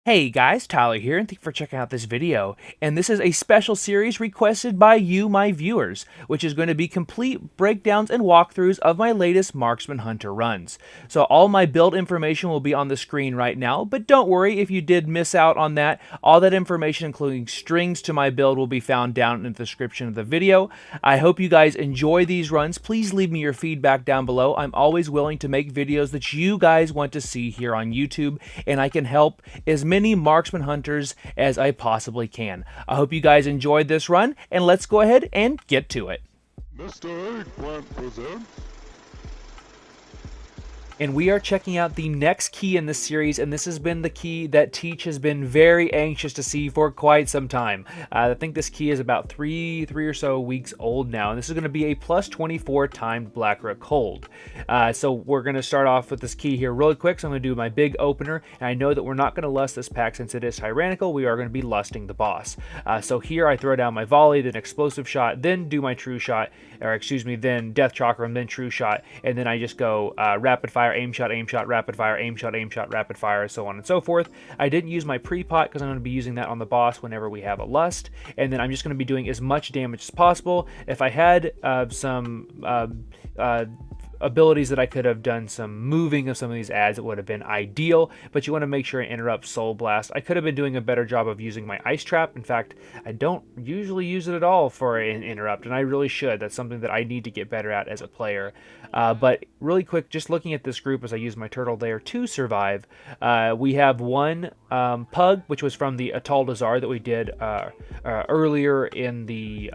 Hey guys, Tyler here, and thank you for checking out this video. And this is a special series requested by you, my viewers, which is going to be complete breakdowns and walkthroughs of my latest Marksman Hunter runs. So all my build information will be on the screen right now, but don't worry if you did miss out on that. All that information, including strings to my build, will be found down in the description of the video. I hope you guys enjoy these runs. Please leave me your feedback down below. I'm always willing to make videos that you guys want to see here on YouTube, and I can help as many marksman hunters as I possibly can. I hope you guys enjoyed this run, and let's go ahead and get to it. Mr. Eggplant presents. And we are checking out the next key in this series, and this has been the key that Teach has been very anxious to see for quite some time. I think this key is about three or so weeks old now, and this is going to be a +24 timed Black Rook hold. So we're going to start off with this key here really quick. So I'm going to do my big opener, and I know that we're not going to lust this pack since it is tyrannical. We are going to be lusting the boss. So here I throw down my volley, then explosive shot, then do my true shot, or excuse me, then death chakram, then true shot, and then I just go rapid fire, aim shot, rapid fire, aim shot, rapid fire, so on and so forth. I didn't use my pre-pot because I'm going to be using that on the boss whenever we have a lust, and then I'm just going to be doing as much damage as possible. If I had some abilities that I could have done some moving of some of these ads, it would have been ideal, but you want to make sure and interrupt Soul Blast. I could have been doing a better job of using my Ice Trap. In fact, I don't usually use it at all for an interrupt, and I really should. That's something that I need to get better at as a player. But really quick, just looking at this group as I use my turtle there to survive, we have one pug, which was from the atal'dazar that we did earlier in the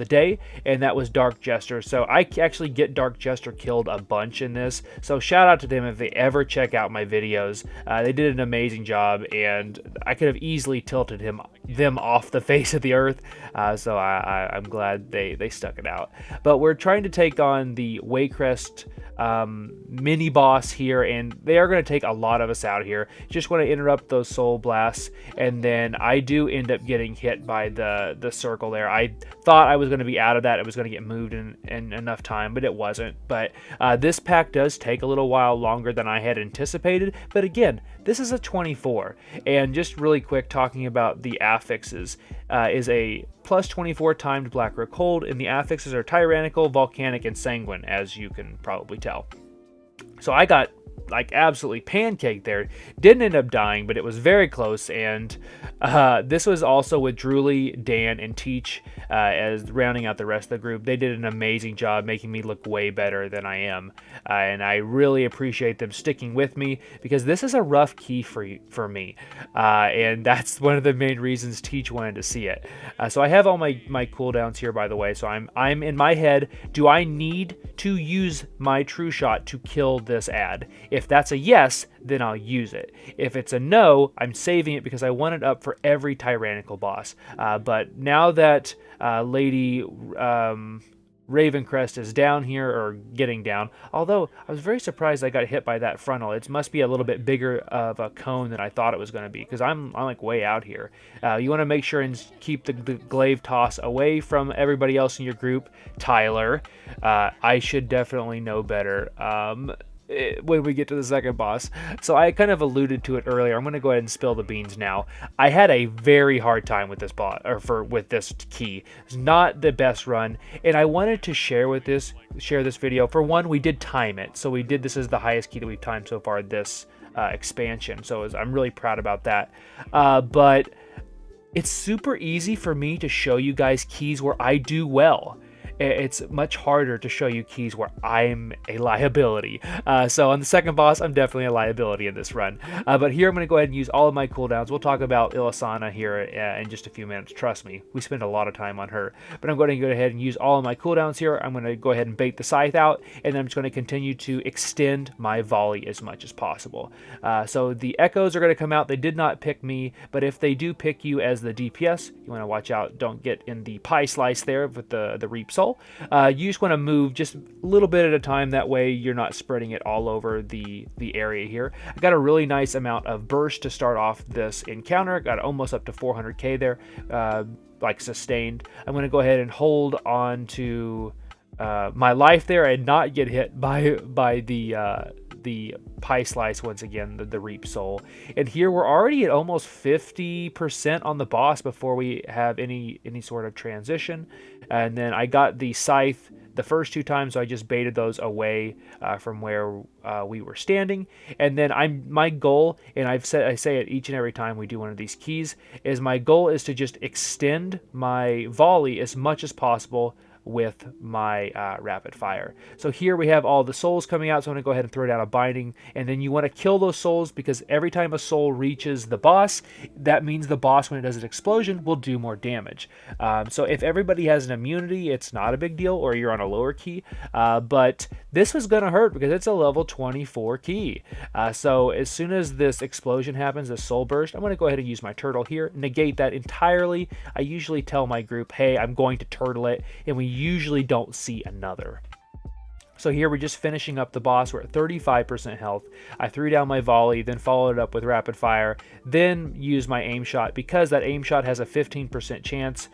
day, and that was Dark Jester. So I actually get Dark Jester killed a bunch in this, so shout out to them if they ever check out my videos. They did an amazing job, and I could have easily tilted them off the face of the earth, so I'm glad they stuck it out. But we're trying to take on the Waycrest mini boss here, and they are going to take a lot of us out here. Just want to interrupt those soul blasts, and then I do end up getting hit by the circle there. I thought I was going to be out of that, it was going to get moved in enough time, but it wasn't. But this pack does take a little while longer than I had anticipated, but again, this is a 24. And just really quick, talking about the affixes, is a +24 timed Black Rook hold, and the affixes are tyrannical, volcanic, and sanguine, as you can probably tell. So I got like absolutely pancaked there. Didn't end up dying, but it was very close. And this was also with Drooly, Dan, and Teach as rounding out the rest of the group. They did an amazing job making me look way better than I am, and I really appreciate them sticking with me, because this is a rough key for me, and that's one of the main reasons Teach wanted to see it. So I have all my cooldowns here, by the way. So I'm in my head, do I need to use my true shot to kill this ad? If that's a yes, then I'll use it. If it's a no, I'm saving it because I want it up for every tyrannical boss. But now that Lady Ravencrest is down here, or getting down, although I was very surprised I got hit by that frontal. It must be a little bit bigger of a cone than I thought it was going to be, because I'm like way out here. You want to make sure and keep the glaive toss away from everybody else in your group. Tyler, I should definitely know better when we get to the second boss. So I kind of alluded to it earlier. I'm going to go ahead and spill the beans now. I had a very hard time with this bot, or with this key. It's not the best run, and I wanted to share this video. For one, we did time it, so we did this as the highest key that we've timed so far this expansion. So I'm really proud about that. But it's super easy for me to show you guys keys where I do well. It's much harder to show you keys where I'm a liability. So on the second boss, I'm definitely a liability in this run. But here I'm going to go ahead and use all of my cooldowns. We'll talk about Ilisana here in just a few minutes. Trust me, we spend a lot of time on her. But I'm going to go ahead and use all of my cooldowns here. I'm going to go ahead and bait the scythe out, and then I'm just going to continue to extend my volley as much as possible. So the echoes are going to come out. They did not pick me, but if they do pick you as the DPS, you want to watch out. Don't get in the pie slice there with the Reap Soul. You just want to move just a little bit at a time. That way you're not spreading it all over the area here. I got a really nice amount of burst to start off this encounter. Got almost up to 400k there, like sustained. I'm going to go ahead and hold on to my life there and not get hit by the the pie slice once again, the reap soul. And here we're already at almost 50% on the boss before we have any sort of transition. And then I got the scythe the first 2 times, so I just baited those away from where we were standing. And then my goal, and I say it each and every time we do one of these keys, is my goal is to just extend my volley as much as possible with my rapid fire. So here we have all the souls coming out, so I'm going to go ahead and throw down a binding, and then you want to kill those souls, because every time a soul reaches the boss, that means the boss, when it does an explosion, will do more damage. So if everybody has an immunity, it's not a big deal, or you're on a lower key, but this was going to hurt because it's a level 24 key. So as soon as this explosion happens, this soul burst, I'm going to go ahead and use my turtle here, negate that entirely. I usually tell my group, hey, I'm going to turtle it, and we usually don't see another. So here we're just finishing up the boss. We're at 35% health. I threw down my volley, then followed it up with rapid fire, then used my aim shot, because that aim shot has a 15% chance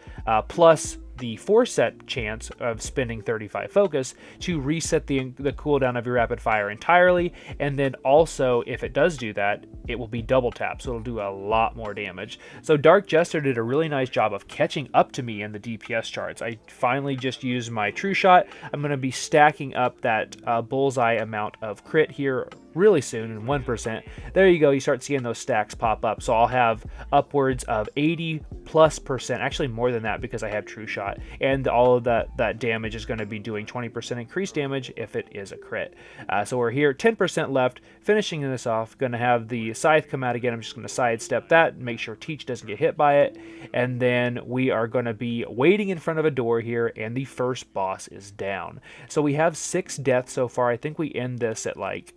plus the 4-set chance of spending 35 focus to reset the cooldown of your rapid fire entirely. And then also, if it does do that, it will be double tap, so it'll do a lot more damage. So Dark Jester did a really nice job of catching up to me in the DPS charts. I finally just used my true shot. I'm going to be stacking up that bullseye amount of crit here really soon in 1%. There you go, you start seeing those stacks pop up. So I'll have upwards of 80+%, actually more than that, because I have true shot, and all of that damage is going to be doing 20% increased damage if it is a crit. So we're here, 10% left, finishing this off. Going to have the scythe come out again. I'm just going to sidestep that, make sure Teach doesn't get hit by it, and then we are going to be waiting in front of a door here, and the first boss is down. So we have 6 deaths so far. I think we end this at like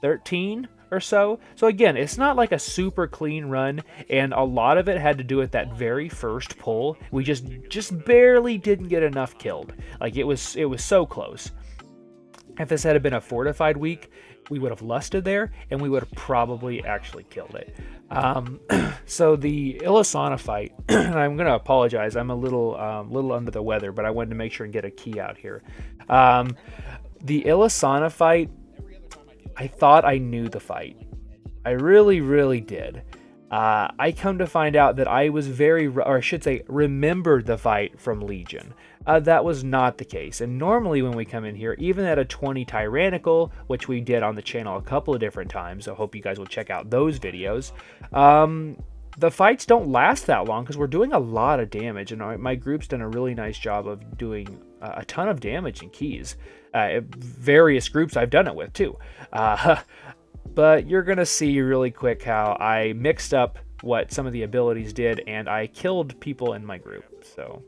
13 or so. So again, it's not like a super clean run, and a lot of it had to do with that very first pull. We just barely didn't get enough killed. Like it was so close. If this had been a fortified week, we would have lusted there, and we would have probably actually killed it. So the Ilisana fight, and I'm going to apologize, I'm a little under the weather, but I wanted to make sure and get a key out here. The Ilisana fight, I thought I knew the fight. I really, really did. I come to find out that I was remembered the fight from Legion. That was not the case. And normally when we come in here, even at a 20 Tyrannical, which we did on the channel a couple of different times, I hope you guys will check out those videos, the fights don't last that long because we're doing a lot of damage, and my group's done a really nice job of doing a ton of damage in keys. Various groups I've done it with too. But you're going to see really quick how I mixed up what some of the abilities did, and I killed people in my group. So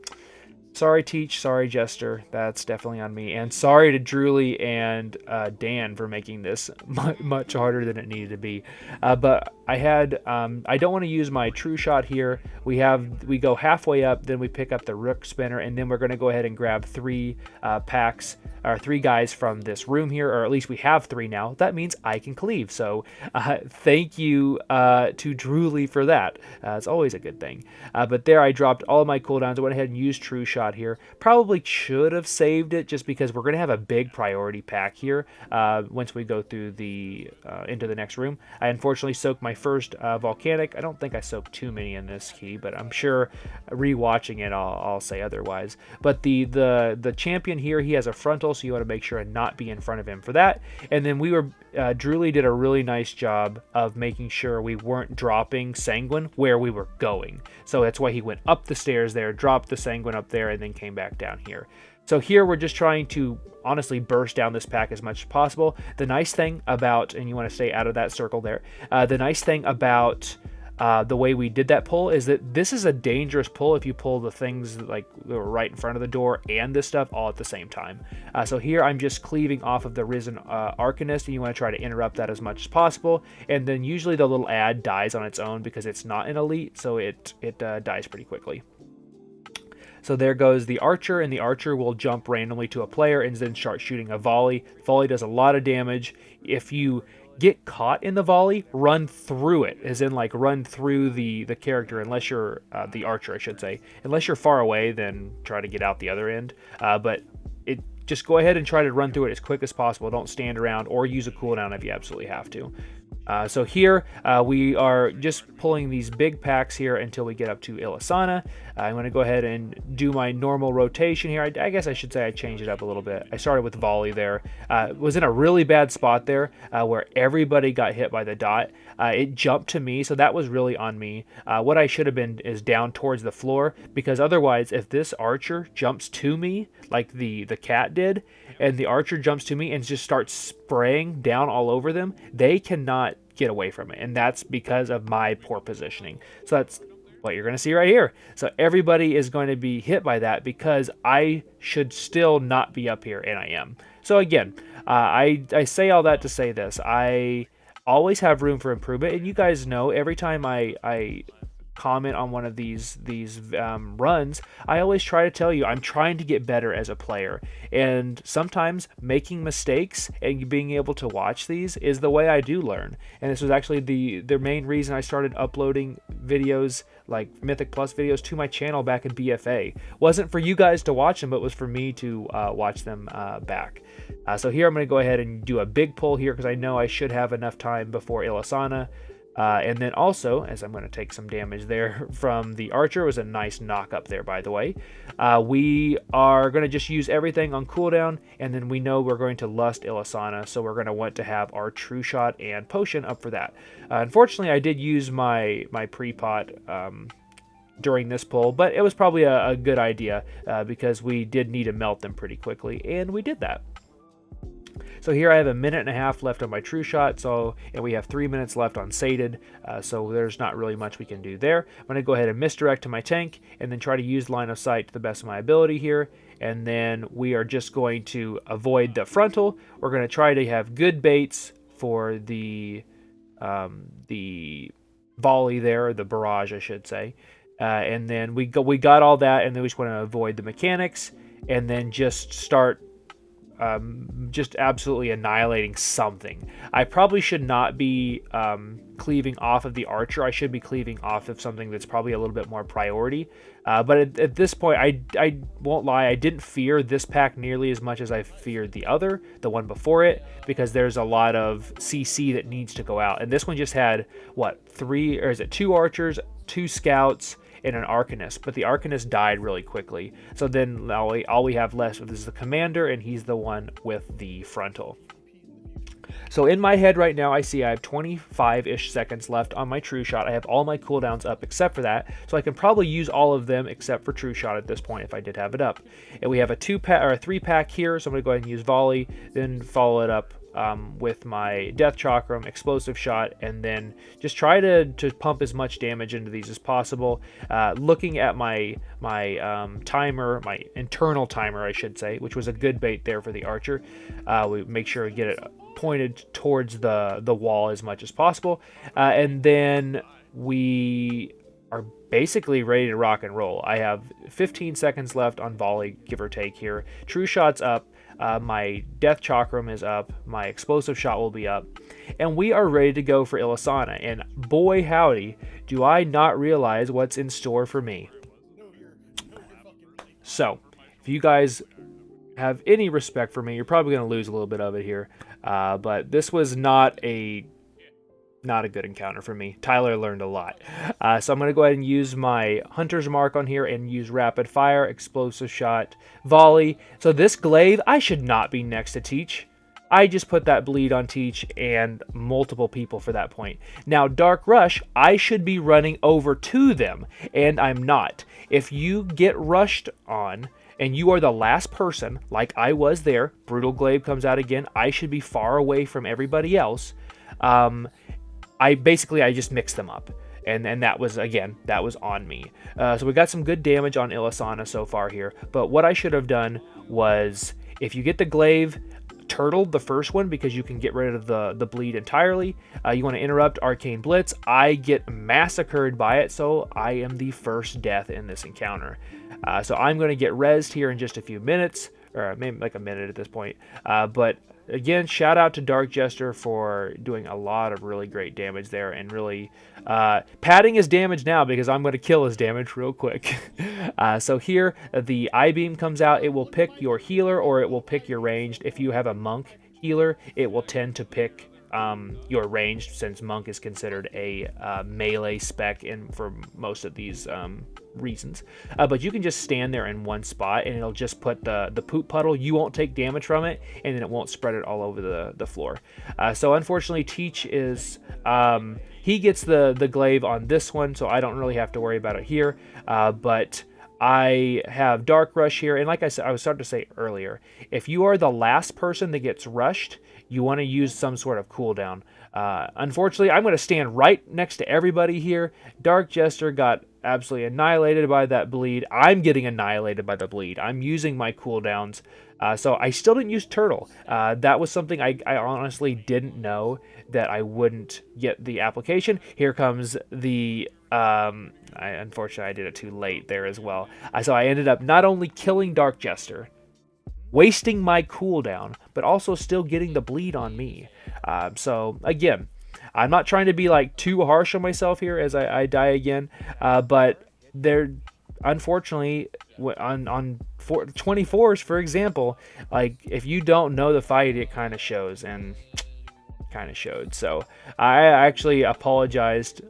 sorry Teach, sorry Jester, that's definitely on me. And sorry to Drooly and Dan for making this much harder than it needed to be. But I don't want to use my true shot here. We go halfway up, then we pick up the Rook spinner, and then we're going to go ahead and grab 3 packs, or 3 guys from this room here, or at least we have 3 now. That means I can cleave. So thank you to Drooly for that. It's always a good thing. But there I dropped all of my cooldowns. I went ahead and used true shot here. Probably should have saved it just because we're going to have a big priority pack here once we go through into the next room. I unfortunately soaked my first volcanic. I don't think I soaked too many in this key, but I'm sure rewatching it I'll say otherwise. But the champion here, he has a frontal, so you want to make sure and not be in front of him for that. And then Drooly did a really nice job of making sure we weren't dropping Sanguine where we were going. So that's why he went up the stairs there, dropped the Sanguine up there, and then came back down here. So here we're just trying to honestly burst down this pack as much as possible. The nice thing about, and you want to stay out of that circle there, the nice thing about the way we did that pull is that this is a dangerous pull if you pull the things like right in front of the door and this stuff all at the same time. So here I'm just cleaving off of the Risen Arcanist, and you want to try to interrupt that as much as possible. And then usually the little ad dies on its own because it's not an elite, so it dies pretty quickly. So there goes the archer, and the archer will jump randomly to a player and then start shooting a volley. Volley does a lot of damage. If you get caught in the volley, run through it, as in like run through the character, unless you're the archer, I should say. Unless you're far away, then try to get out the other end. But just go ahead and try to run through it as quick as possible. Don't stand around or use a cooldown if you absolutely have to. So here we are just pulling these big packs here until we get up to Ilisana. I'm going to go ahead and do my normal rotation here. I guess I should say I changed it up a little bit. I started with volley there. Was in a really bad spot there where everybody got hit by the dot. It jumped to me, so that was really on me. What I should have been is down towards the floor, because otherwise if this archer jumps to me like the cat did, and the archer jumps to me and just starts spraying down all over them, they cannot get away from it, and that's because of my poor positioning. So that's what you're going to see right here. So everybody is going to be hit by that because I should still not be up here, and I am. So again, I say all that to say this. I always have room for improvement, and you guys know every time I comment on one of these runs, I always try to tell you I'm trying to get better as a player, and sometimes making mistakes and being able to watch these is the way I do learn. And this was actually the main reason I started uploading videos like Mythic Plus videos to my channel back in BFA. Wasn't for you guys to watch them, but was for me to watch them back. So here I'm going to go ahead and do a big pull here because I know I should have enough time before Ilisana. And then also, as I'm going to take some damage there from the archer, it was a nice knock up there, by the way. We are going to just use everything on cooldown, and then we know we're going to lust Ilisana, so we're going to want to have our true shot and potion up for that. Unfortunately, I did use my pre-pot during this pull, but it was probably a good idea because we did need to melt them pretty quickly, and we did that. So here I have a minute and a half left on my true shot, and we have 3 minutes left on sated, so there's not really much we can do there. I'm going to go ahead and misdirect to my tank, and then try to use line of sight to the best of my ability here, and then we are just going to avoid the frontal. We're going to try to have good baits for the volley there, the barrage I should say, and then we got all that, and then we just want to avoid the mechanics, and then just start just absolutely annihilating something. I probably should not be cleaving off of the archer. I should be cleaving off of something that's probably a little bit more priority. But at this point, I won't lie, I didn't fear this pack nearly as much as I feared the one before it, because there's a lot of CC that needs to go out. And this one just had, what, 2 archers, 2 scouts, and an Arcanist, but the Arcanist died really quickly. So then all we have left is the commander, and he's the one with the frontal. So in my head right now, I see I have 25-ish seconds left on my true shot. I have all my cooldowns up except for that, so I can probably use all of them except for true shot at this point if I did have it up. And we have a 3-pack here, so I'm going to go ahead and use volley, then follow it up with my Death Chakram, Explosive Shot, and then just try to pump as much damage into these as possible. Looking at my timer, my internal timer I should say, which was a good bait there for the archer. We make sure we get it pointed towards the wall as much as possible, and then we are basically ready to rock and roll. I have 15 seconds left on volley, give or take here. True shot's up. My Death Chakram is up, my Explosive Shot will be up, and we are ready to go for Ilisana, and boy howdy, do I not realize what's in store for me. So, if you guys have any respect for me, you're probably going to lose a little bit of it here, but this was not a good encounter for me. Tyler learned a lot. So I'm going to go ahead and use my Hunter's Mark on here and use Rapid Fire, Explosive Shot, Volley. So this glaive, I should not be next to Teach. I just put that bleed on Teach and multiple people for that point. Now Dark Rush, I should be running over to them, and I'm not. If you get rushed on and you are the last person, like I was there, Brutal Glaive comes out again, I should be far away from everybody else. I just mixed them up, and that was on me. So we got some good damage on Ilisana so far here, but what I should have done was, if you get the glaive, turtle the first one because you can get rid of the bleed entirely. You want to interrupt Arcane Blitz. I get massacred by it, so I am the first death in this encounter. So I'm going to get rezzed here in just a few minutes, or maybe like a minute at this point, but again, shout out to Dark Jester for doing a lot of really great damage there, and really padding his damage now because I'm going to kill his damage real quick. So here, the I-beam comes out. It will pick your healer or it will pick your ranged. If you have a monk healer, it will tend to pick your ranged, since monk is considered a melee spec for most of these reasons. But you can just stand there in one spot and it'll just put the poop puddle. You won't take damage from it, and then it won't spread it all over the floor. So unfortunately, Teach is he gets the glaive on this one, so I don't really have to worry about it here. But I have Dark Rush here, and like I said, I was starting to say earlier, if you are the last person that gets rushed, you want to use some sort of cooldown. Unfortunately, I'm going to stand right next to everybody here. Dark Jester got absolutely annihilated by that bleed. I'm getting annihilated by the bleed. I'm using my cooldowns. So I still didn't use Turtle. That was something I honestly didn't know that I wouldn't get the application. Here comes the... unfortunately, I did it too late there as well. So I ended up not only killing Dark Jester, wasting my cooldown, but also still getting the bleed on me. So again, I'm not trying to be like too harsh on myself here as I die again, but there, unfortunately, on 24s, for example, like if you don't know the fight, it kind of shows, and kind of showed. So I actually apologized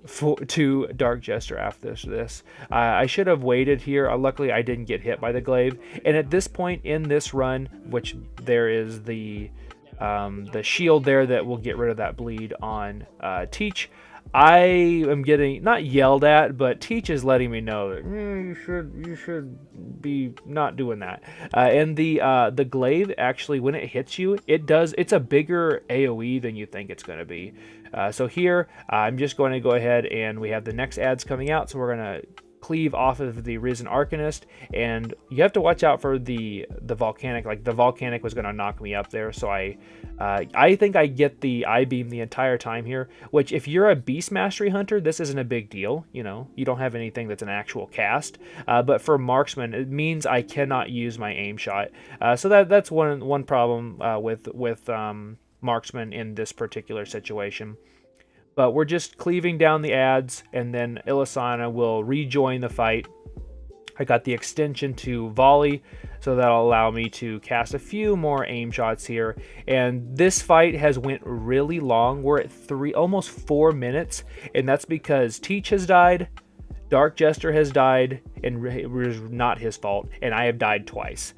to Dark Jester after this. I should have waited here. Luckily, I didn't get hit by the glaive. And at this point in this run, which there is the shield there that will get rid of that bleed on Teach, I am getting not yelled at, but Teach is letting me know that you should be not doing that. And the glaive, actually, when it hits you, it's a bigger AOE than you think it's going to be. So here I'm just going to go ahead, and we have the next ads coming out, so we're going to cleave off of the Risen Arcanist, and you have to watch out for the volcanic. Like the volcanic was going to knock me up there, so I think I get the I-beam the entire time here, which if you're a Beast Mastery Hunter, this isn't a big deal. You know, you don't have anything that's an actual cast, but for Marksman, it means I cannot use my aim shot. So that's one problem with Marksman in this particular situation. But we're just cleaving down the ads, and then Ilisana will rejoin the fight. I got the extension to volley, so that'll allow me to cast a few more aim shots here. And this fight has went really long. We're at almost 4 minutes, and that's because Teach has died, Dark Jester has died, and it was not his fault, and I have died twice.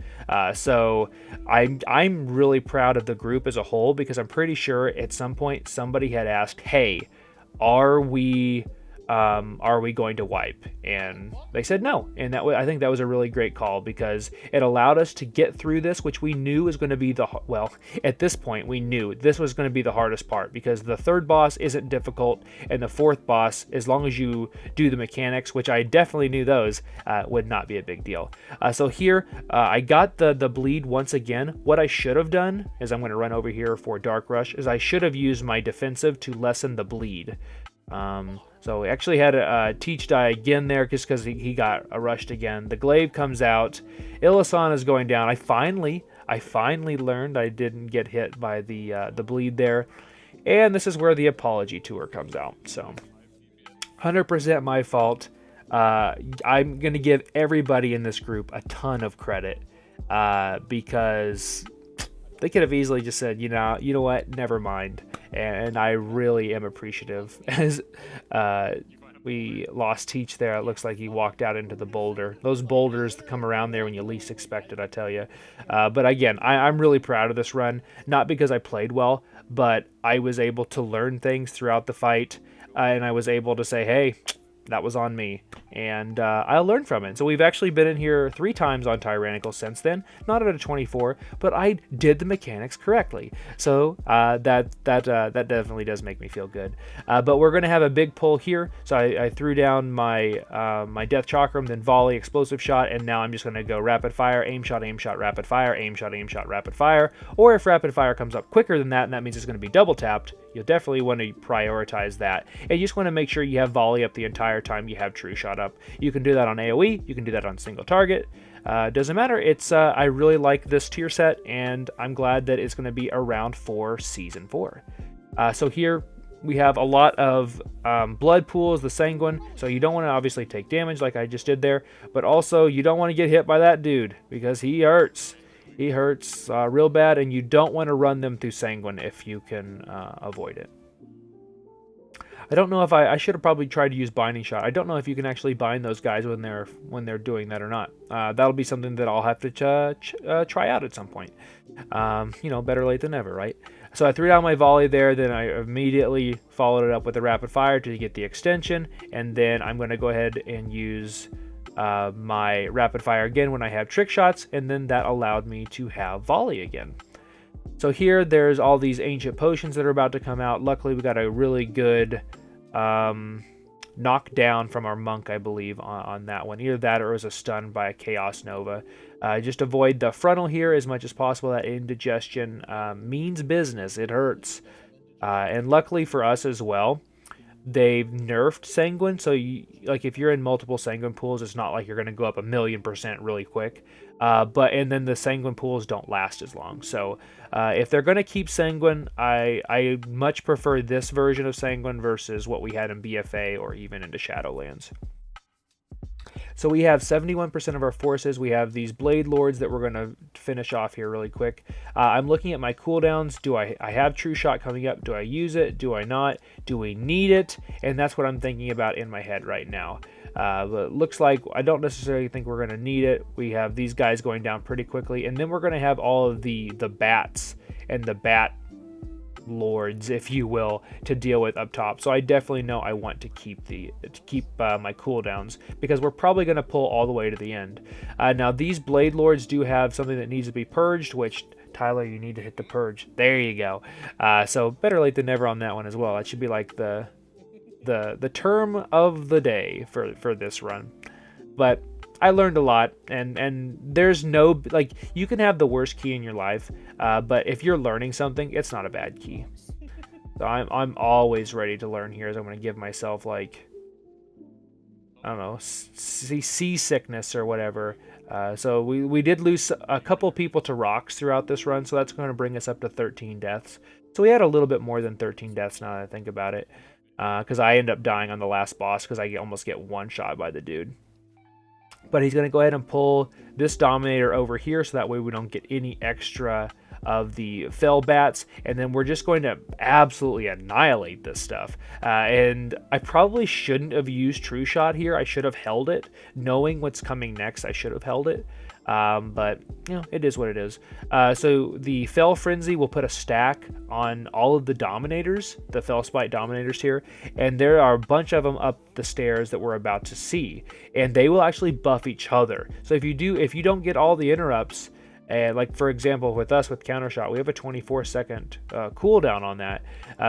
So I'm really proud of the group as a whole, because I'm pretty sure at some point somebody had asked, hey, are we going to wipe? And they said no, and I think that was a really great call, because it allowed us to get through this, which we knew was going to be at this point we knew this was going to be the hardest part, because the third boss isn't difficult, and the fourth boss, as long as you do the mechanics, which I definitely knew those, would not be a big deal. So here I got the bleed once again. What I should have done is, I'm going to run over here for Dark Rush, is I should have used my defensive to lessen the bleed. So we actually had a Teach die again there, just because he got rushed again. The glaive comes out. Ilisana is going down. I finally learned I didn't get hit by the bleed there. And this is where the apology tour comes out. So 100% my fault. I'm going to give everybody in this group a ton of credit, because they could have easily just said, you know what, never mind. And I really am appreciative, as we lost Teach there. It looks like he walked out into the boulder. Those boulders come around there when you least expect it, I tell you. But again, I'm really proud of this run, not because I played well, but I was able to learn things throughout the fight, and I was able to say, hey, that was on me, and I learned from it. So we've actually been in here 3 times on Tyrannical since then, not at a 24, but I did the mechanics correctly. So that definitely does make me feel good. But we're going to have a big pull here. So I threw down my my Death Chakram, then volley, explosive shot, and now I'm just going to go rapid fire, aim shot, rapid fire, aim shot, rapid fire. Or if rapid fire comes up quicker than that, and that means it's going to be double tapped, you'll definitely want to prioritize that. And you just want to make sure you have volley up the entire time you have true shot up. setup. You can do that on AoE, you can do that on single target. Doesn't matter. It's I really like this tier set, and I'm glad that it's going to be around for Season 4. So here we have a lot of blood pools, the Sanguine, so you don't want to obviously take damage like I just did there, but also you don't want to get hit by that dude, because he hurts. He hurts real bad, and you don't want to run them through Sanguine if you can avoid it. I don't know if I should have probably tried to use Binding Shot. I don't know if you can actually bind those guys when they're doing that or not. That'll be something that I'll have to try out at some point. You know, better late than never, right? So I threw down my volley there, then I immediately followed it up with a rapid fire to get the extension, and then I'm going to go ahead and use my rapid fire again when I have trick shots, and then that allowed me to have volley again. So here there's all these ancient potions that are about to come out. Luckily we got a really good knockdown from our monk, I believe, on that one. Either that or it was a stun by a Chaos Nova. Just avoid the frontal here as much as possible. That indigestion means business. It hurts. And luckily for us as well, they've nerfed Sanguine, so like if you're in multiple Sanguine pools, it's not like you're going to go up 1,000,000% really quick. And then the Sanguine pools don't last as long. So if they're going to keep Sanguine, I much prefer this version of Sanguine versus what we had in BFA or even into Shadowlands. So we have 71% of our forces. We have these Blade Lords that we're going to finish off here really quick. I'm looking at my cooldowns. Do I have True Shot coming up? Do I use it? Do I not? Do we need it? And that's what I'm thinking about in my head right now. But it looks like I don't necessarily think we're going to need it. We have these guys going down pretty quickly. And then we're going to have all of the bats and the bat lords, if you will, to deal with up top. So I definitely know I want to keep my cooldowns, because we're probably going to pull all the way to the end. Now these blade lords do have something that needs to be purged, which Tyler, you need to hit the purge. There you go. So better late than never on that one as well. That should be like the term of the day for this run. But I learned a lot, and there's no, like, you can have the worst key in your life, but if you're learning something, it's not a bad key. So I'm always ready to learn here, as I'm going to give myself, like, I don't know, seasickness or whatever. So we did lose a couple people to rocks throughout this run, so that's going to bring us up to 13 deaths. So we had a little bit more than 13 deaths now that I think about it, because I end up dying on the last boss because I almost get one shot by the dude. But he's going to go ahead and pull this Dominator over here, so that way we don't get any extra of the fell bats, and then we're just going to absolutely annihilate this stuff. And I probably shouldn't have used True Shot here. I should have held it. Knowing what's coming next, I should have held it. But, you know, it is what it is. So the Fell Frenzy will put a stack on all of the Dominators, the Fellspite Dominators here, and there are a bunch of them up the stairs that we're about to see, and they will actually buff each other. So if you don't get all the interrupts, like for example with us with Countershot, we have a 24-second cooldown on that.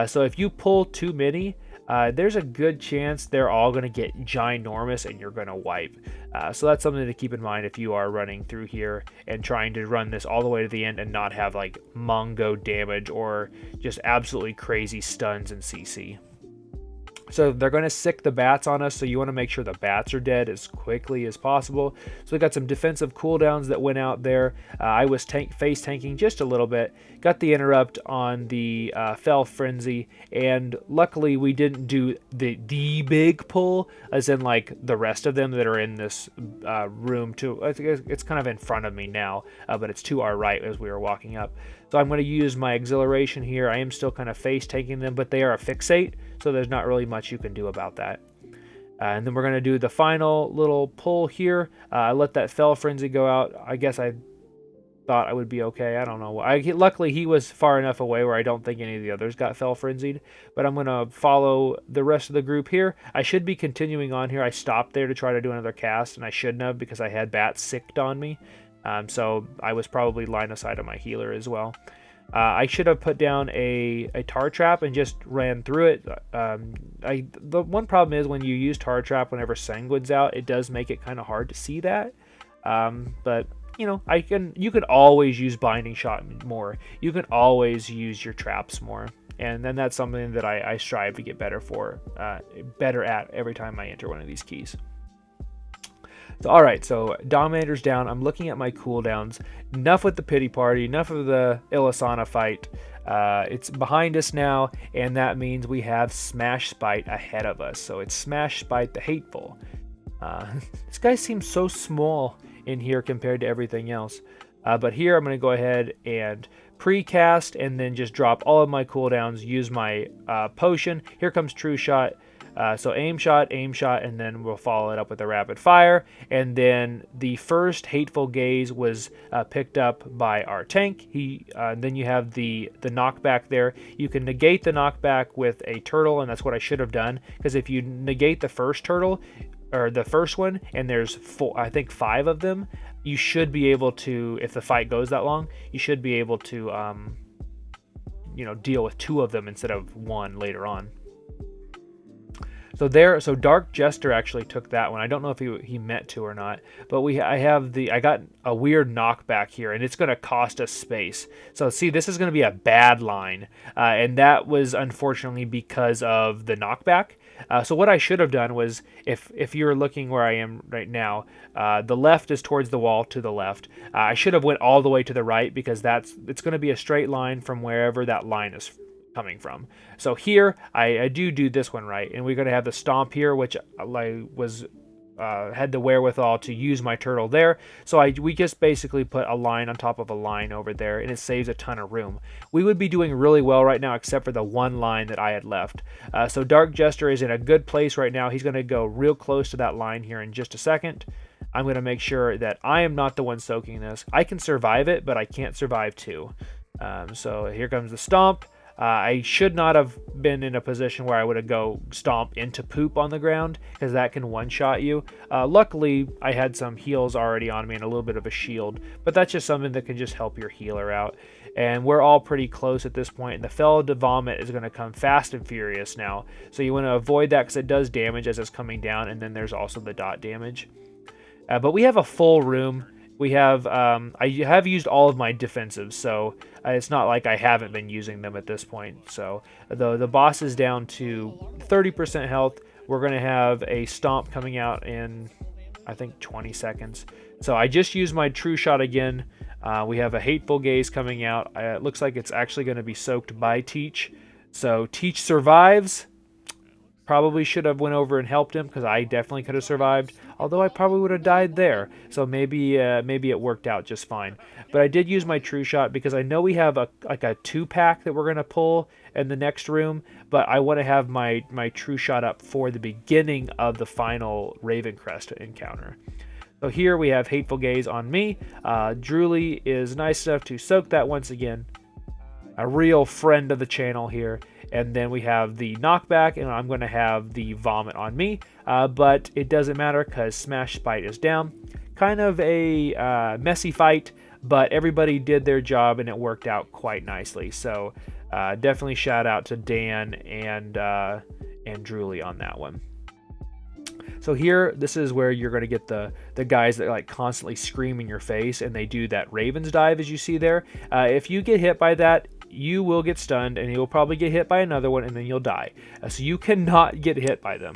So if you pull too many, there's a good chance they're all going to get ginormous and you're going to wipe. So that's something to keep in mind if you are running through here and trying to run this all the way to the end and not have like Mongo damage or just absolutely crazy stuns and CC. So they're going to sick the bats on us, so you want to make sure the bats are dead as quickly as possible. So we got some defensive cooldowns that went out there. I was face tanking just a little bit, got the interrupt on the Fell Frenzy, and luckily we didn't do the big pull, as in like the rest of them that are in this room too. I think it's kind of in front of me now, but it's to our right as we were walking up. So I'm going to use my exhilaration here. I am still kind of face taking them, but they are a fixate, so there's not really much you can do about that. And then we're going to do the final little pull here. I let that Fell Frenzy go out. I guess I thought I would be okay. I don't know. Luckily, he was far enough away where I don't think any of the others got Fell Frenzied. But I'm going to follow the rest of the group here. I should be continuing on here. I stopped there to try to do another cast, and I shouldn't have because I had bats sicked on me. So I was probably line of sight of my healer as well. I should have put down a tar trap and just ran through it. The one problem is when you use tar trap whenever Sanguine's out, it does make it kind of hard to see that. But you know, you can always use Binding Shot more. You can always use your traps more, and then that's something that I strive to get better at every time I enter one of these keys. So, all right, so Dominator's down. I'm looking at my cooldowns. Enough with the pity party. Enough of the Ilisana fight. It's behind us now, and that means we have Smash Spite ahead of us. So it's Smash Spite the Hateful. This guy seems so small in here compared to everything else. But here I'm going to go ahead and precast and then just drop all of my cooldowns, use my potion. Here comes True Shot. So aim shot, and then we'll follow it up with a rapid fire. And then the first Hateful Gaze was picked up by our tank. Then you have the knockback there. You can negate the knockback with a turtle, and that's what I should have done. Because if you negate the first turtle, or the first one, and there's I think 5 of them, you should be able to, if the fight goes that long, you should be able to, deal with 2 of them instead of 1 later on. So Dark Jester actually took that one. I don't know if he meant to or not, but I got a weird knockback here, and it's going to cost us space. So see, this is going to be a bad line, and that was unfortunately because of the knockback. So what I should have done was, if you're looking where I am right now, the left is towards the wall to the left. I should have went all the way to the right, because it's going to be a straight line from wherever that line is coming from. So here I do this one right, and we're going to have the stomp here, which I had the wherewithal to use my turtle there. So we just basically put a line on top of a line over there, and it saves a ton of room. We would be doing really well right now, except for the one line that I had left. So Dark Jester is in a good place right now. He's going to go real close to that line here in just a second. I'm going to make sure that I am not the one soaking this. I can survive it, but I can't survive 2. So here comes the stomp. I should not have been in a position where I would have go stomp into poop on the ground, because that can one-shot you. Luckily, I had some heals already on me and a little bit of a shield, but that's just something that can just help your healer out. And we're all pretty close at this point, and the Fellow to Vomit is going to come fast and furious now. So you want to avoid that, because it does damage as it's coming down, and then there's also the dot damage. But we have a full room. We have, I have used all of my defensives, so it's not like I haven't been using them at this point. So the boss is down to 30% health. We're going to have a stomp coming out in, I think, 20 seconds. So I just used my True Shot again. We have a Hateful Gaze coming out. It looks like it's actually going to be soaked by Teach. So Teach survives. Probably should have went over and helped him, because I definitely could have survived, although I probably would have died there. So maybe it worked out just fine. But I did use my True Shot, because I know we have a 2-pack that we're going to pull in the next room, but I want to have my True Shot up for the beginning of the final Ravencrest encounter. So here we have Hateful Gaze on me. Drooly is nice enough to soak that once again. A real friend of the channel here. And then we have the knockback, and I'm going to have the vomit on me. But it doesn't matter, because Smash Spite is down. Kind of a messy fight, but everybody did their job, and it worked out quite nicely. So definitely shout out to Dan and Drooly on that one. So here, this is where you're going to get the guys that like constantly scream in your face, and they do that Raven's Dive, as you see there. If you get hit by that, you will get stunned, and you'll probably get hit by another one, and then you'll die. So you cannot get hit by them.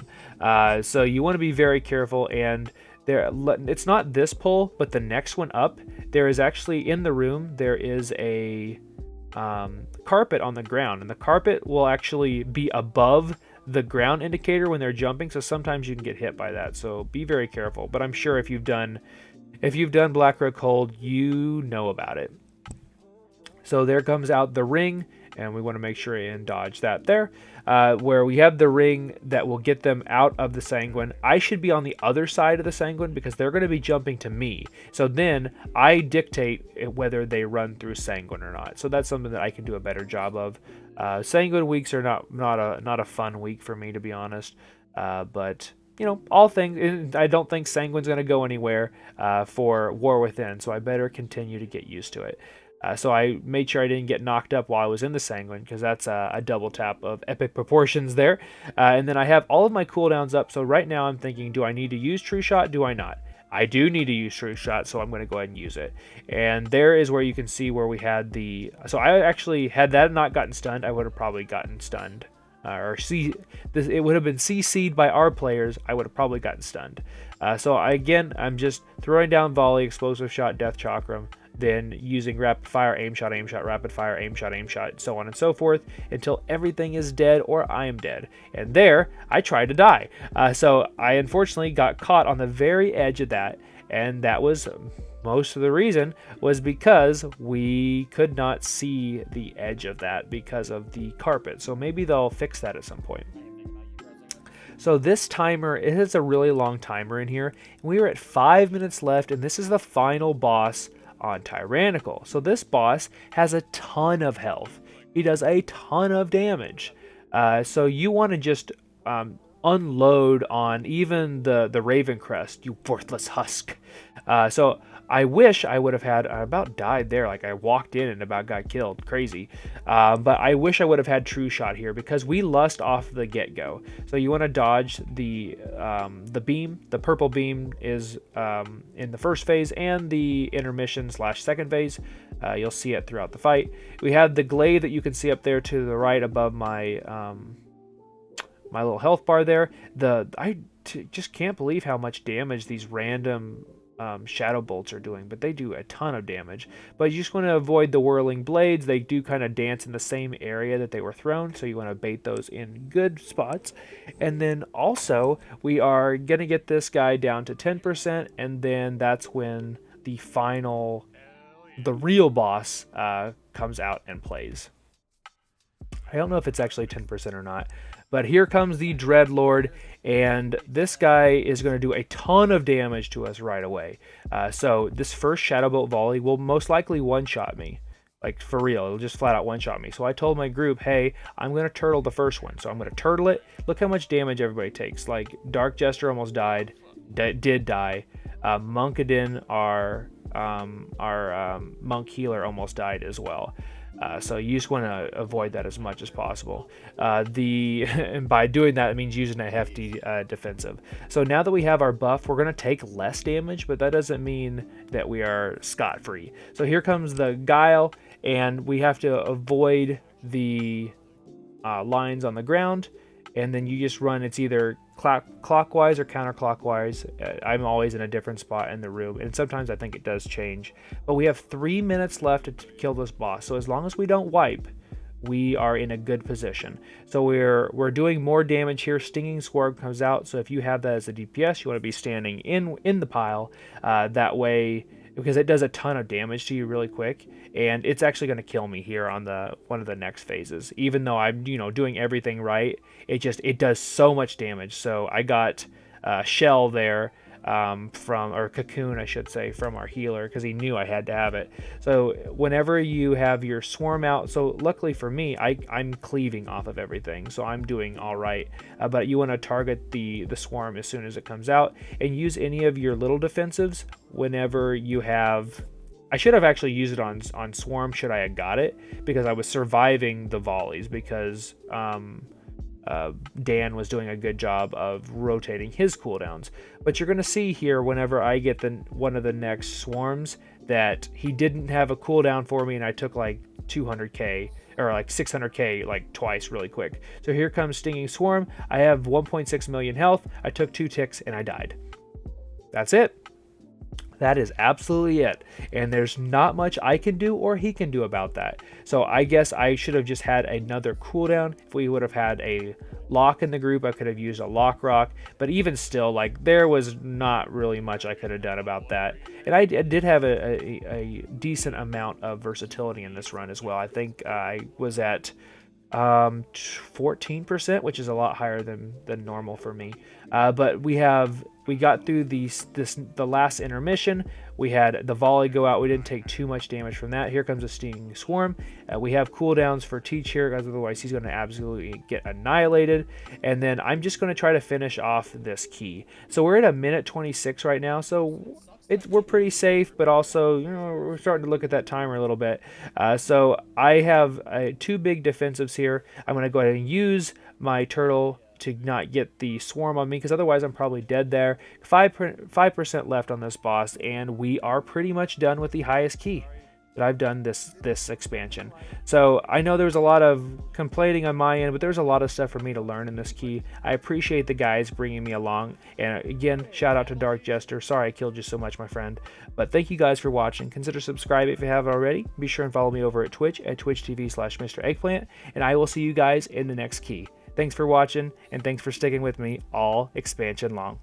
So you want to be very careful. And it's not this pull, but the next one up. There is actually, in the room, there is a carpet on the ground, and the carpet will actually be above the ground indicator when they're jumping. So sometimes you can get hit by that. So be very careful. But I'm sure if you've done Black Rook Hold, you know about it. So there comes out the ring, and we want to make sure and dodge that there. Where we have the ring that will get them out of the Sanguine. I should be on the other side of the Sanguine, because they're going to be jumping to me. So then I dictate whether they run through Sanguine or not. So that's something that I can do a better job of. Sanguine weeks are not a fun week for me, to be honest. But all things, I don't think Sanguine's going to go anywhere for War Within. So I better continue to get used to it. So I made sure I didn't get knocked up while I was in the Sanguine, because that's a double tap of epic proportions there. And then I have all of my cooldowns up. So right now I'm thinking, do I need to use True Shot? Do I not? I do need to use True Shot, so I'm going to go ahead and use it. And there is where you can see where we had the... So I actually, had that not gotten stunned, I would have probably gotten stunned it would have been CC'd by our players, I would have probably gotten stunned. So I'm just throwing down volley, explosive shot, death chakram, then using rapid fire, aim shot, rapid fire, aim shot, so on and so forth until everything is dead or I am dead. And there, I tried to die. So I unfortunately got caught on the very edge of that, and that was most of the reason was because we could not see the edge of that because of the carpet. So maybe they'll fix that at some point. So this timer, it is a really long timer in here. We are at 5 minutes left, and this is the final boss on Tyrannical. So this boss has a ton of health. He does a ton of damage. So you want to just unload on even the Raven Crest, you worthless husk. So I wish I would have had, I about died there, like I walked in and about got killed, crazy. But I wish I would have had True Shot here because we lust off the get-go. So you want to dodge the beam. The purple beam is in the first phase and the intermission / second phase. You'll see it throughout the fight. We have the glade that you can see up there to the right above my my little health bar there. I just can't believe how much damage these random shadow bolts are doing, but they do a ton of damage. But you just want to avoid the whirling blades. They do kind of dance in the same area that they were thrown, so you want to bait those in good spots. And then also we are gonna get this guy down to 10%, and then that's when the real boss comes out and plays. I don't know if it's actually 10% or not, but here comes the Dreadlord, and this guy is going to do a ton of damage to us right away. So this first Shadow Bolt volley will most likely one-shot me. Like, for real, it'll just flat out one-shot me. So I told my group, hey, I'm going to turtle the first one. So I'm going to turtle it. Look how much damage everybody takes. Like, Dark Jester almost died. Did die. Munkadin, our monk healer, almost died as well. So you just want to avoid that as much as possible. And by doing that, it means using a hefty defensive. So now that we have our buff, we're going to take less damage, but that doesn't mean that we are scot-free. So here comes the Guile, and we have to avoid the lines on the ground, and then you just run. It's either clockwise or counterclockwise. I'm always in a different spot in the room, and sometimes I think it does change. But we have 3 minutes left to kill this boss, so as long as we don't wipe, we are in a good position. So we're doing more damage here. Stinging Swarm comes out, so if you have that as a DPS, you want to be standing in the pile. That way, because it does a ton of damage to you really quick, and it's actually going to kill me here on one of the next phases. Even though I'm doing everything right, it does so much damage. So I got Shell there or Cocoon, I should say, from our healer, because he knew I had to have it. So whenever you have your swarm out, so luckily for me, I'm cleaving off of everything, so I'm doing all right. But you want to target the swarm as soon as it comes out, and use any of your little defensives whenever you have. I should have actually used it on swarm should I have got it, because I was surviving the volleys, because Dan was doing a good job of rotating his cooldowns. But you're going to see here whenever I get one of the next swarms that he didn't have a cooldown for me, and I took like 200k or like 600k like twice really quick. So here comes Stinging Swarm. I have 1.6 million health. I took 2 ticks and I died. That's it. That is absolutely it. And there's not much I can do or he can do about that. So I guess I should have just had another cooldown. If we would have had a lock in the group, I could have used a lock rock. But even still, like, there was not really much I could have done about that. And I did have a decent amount of versatility in this run as well. I think I was at 14%, which is a lot higher than normal for me. But we got through the last intermission. We had the volley go out. We didn't take too much damage from that. Here comes a Stinging Swarm. We have cooldowns for Teach here, because otherwise he's going to absolutely get annihilated. And then I'm just going to try to finish off this key. So we're at a minute 26 right now. So we're pretty safe, but also, we're starting to look at that timer a little bit. So I have 2 big defensives here. I'm going to go ahead and use my turtle to not get the swarm on me, because otherwise I'm probably dead there. 5% left on this boss, and we are pretty much done with the highest key. that I've done this expansion. So I know there's a lot of complaining on my end, but there's a lot of stuff for me to learn in this key. I appreciate the guys bringing me along, and again, shout out to Dark Jester. Sorry I killed you so much, my friend, but thank you guys for watching. Consider subscribing if you haven't already. Be sure and follow me over at Twitch at twitch.tv/Mr. Eggplant, and I will see you guys in the next key. Thanks for watching, and thanks for sticking with me all expansion long.